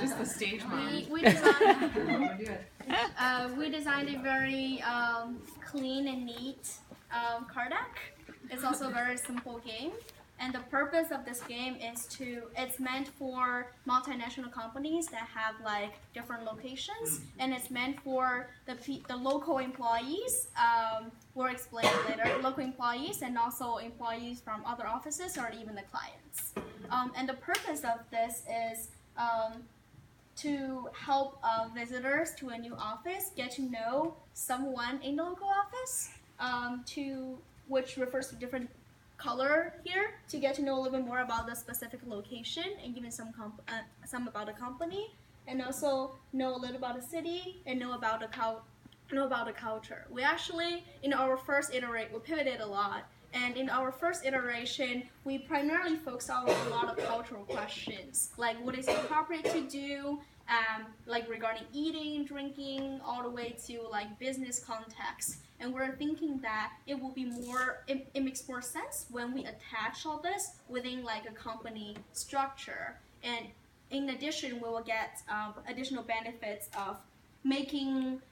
Just the stage mom. We designed a very clean and neat card deck. It's also a very simple game. And the purpose of this game is it's meant for multinational companies that have like different locations, and it's meant for the local employees, we'll explain later, local employees and also employees from other offices or even the clients. And the purpose of this is to help visitors to a new office get to know someone in the local office, which refers to different color here, to get to know a little bit more about the specific location and even some about the company, and also know a little about the city and know about the culture. We actually, in our first iteration, we pivoted a lot, and in our first iteration, we primarily focused on a lot of cultural questions, like what is appropriate to do, like regarding eating, drinking, all the way to like business context. And we're thinking that it will be it makes more sense when we attach all this within like a company structure. And in addition, we will get additional benefits of making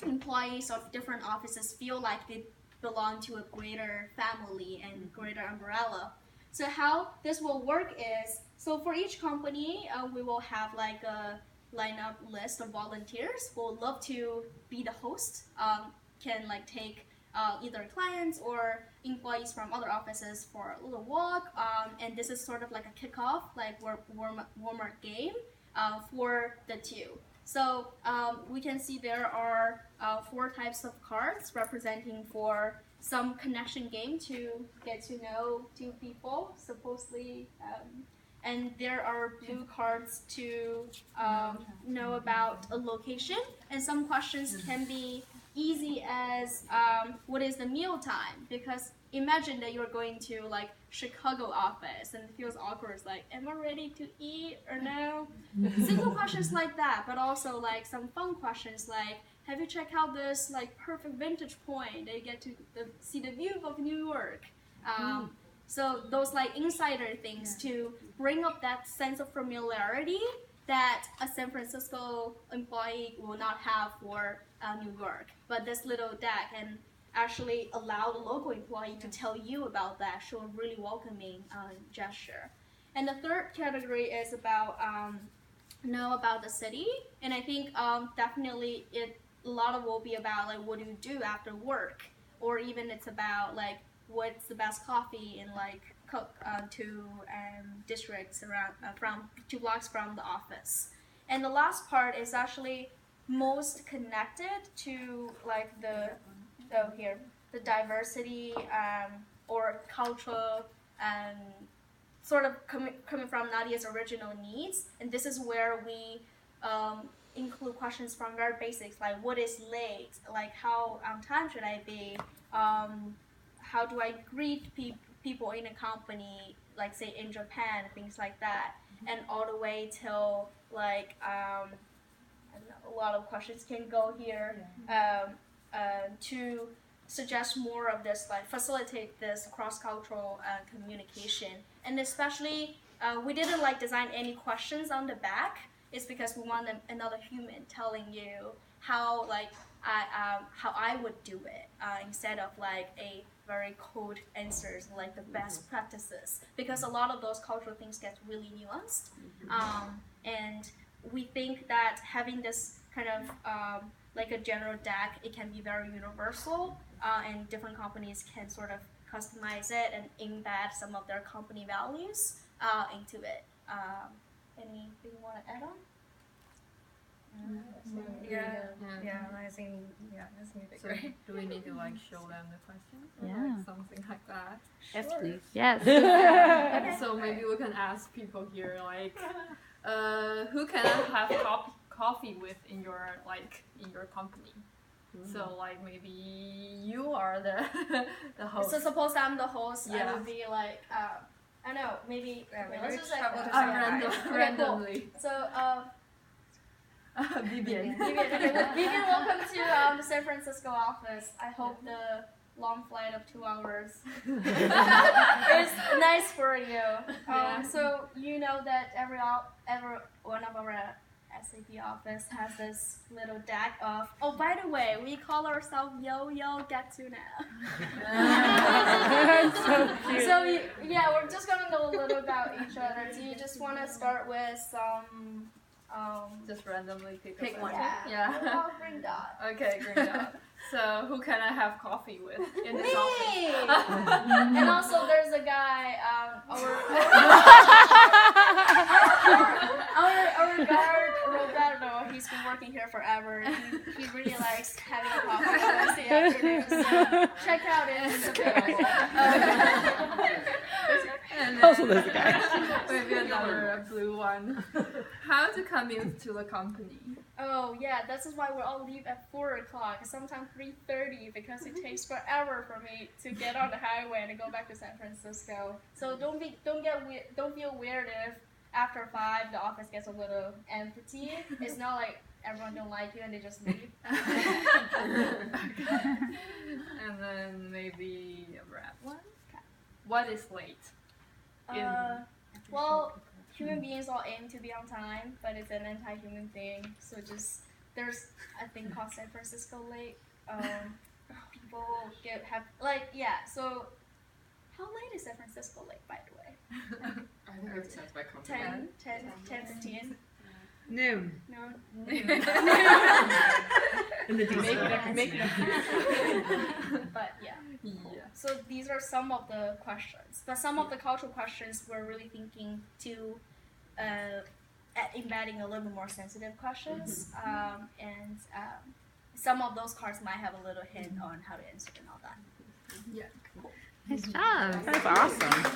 employees of different offices feel like they belong to a greater family and greater umbrella. So how this will work is, so for each company, we will have like a lineup list of volunteers who would love to be the host, can like take either clients or employees from other offices for a little walk, and this is sort of like a kickoff, like warm-up game for the two. So we can see there are 4 types of cards representing for some connection game to get to know 2 people, supposedly, and there are blue cards to know about a location, and some questions can be easy as what is the meal time, because imagine that you're going to like Chicago office and it feels awkward. It's like, am I ready to eat or no? Simple questions like that, but also like some fun questions like, have you checked out this like perfect vantage point that you get to see the view of New York? So those like insider things to bring up that sense of familiarity that a San Francisco employee will not have for New York. But this little deck can actually allow the local employee to tell you about that, show a really welcoming gesture. And the third category is about know about the city, and I think definitely a lot of will be about like what do you do after work, or even it's about like what's the best coffee in like two districts around from 2 blocks from the office. And the last part is actually most connected to like the diversity or cultural sort of coming from Nadia's original needs. And this is where we include questions from very basics, like what is late, like how on time should I be, how do I greet people in a company, like say in Japan, things like that, and all the way till like I don't know, a lot of questions can go here to suggest more of this, like facilitate this cross-cultural communication. And especially we didn't like design any questions on the back. It's because we want another human telling you how like how I would do it instead of like a very code answers like the best practices, because a lot of those cultural things get really nuanced, and we think that having this kind of like a general deck, it can be very universal, and different companies can sort of customize it and embed some of their company values into it. Anything you want to add on? I think that's gonna be great. Do we need to like show them the questions or like something like that? Yes, Sure. please. Yes. Okay, so maybe we can ask people here like, who can I have coffee with in your company? So like maybe you are the host. So suppose I'm the host, I Yeah. would be like, I don't know, maybe let's just like randomly. So Vivian. Vivian, welcome to the San Francisco office. I hope the long flight of 2 hours. It's nice for you. So you know that every one of our SAP office has this little deck of. Oh, by the way, we call ourselves Yo-Yo Gatsuna. So yeah, we're just gonna know a little about each other. Do you just want to start with some? Just randomly pick one. Yeah. I'll bring Dot. Okay, great job. So who can I have coffee with in this office? Me! And also there's a guy, our guard, Roberto, he's been working here forever. He really likes having coffee on Wednesday afternoon, so check out it. It's available. And Also there's a guy. maybe another blue one. How to commute to the company? Oh yeah, this is why we all leave at 4 o'clock, sometimes 3:30, because it takes forever for me to get on the highway and go back to San Francisco. So don't feel weird if after 5 the office gets a little empty. It's not like everyone don't like you and they just leave. And then maybe a red one. What is late? Well, human beings all aim to be on time, but it's an anti-human thing. So just there's a thing called San Francisco late. People So how late is San Francisco late, by the way? I think it depends by company. 10, 15? Noon. No. In the d.school. Make it But yeah. Yeah. So these are some of the questions, but some of the cultural questions we're really thinking to at embedding a little bit more sensitive questions, and some of those cards might have a little hint on how to answer and all that. Yeah. Nice job. That's awesome.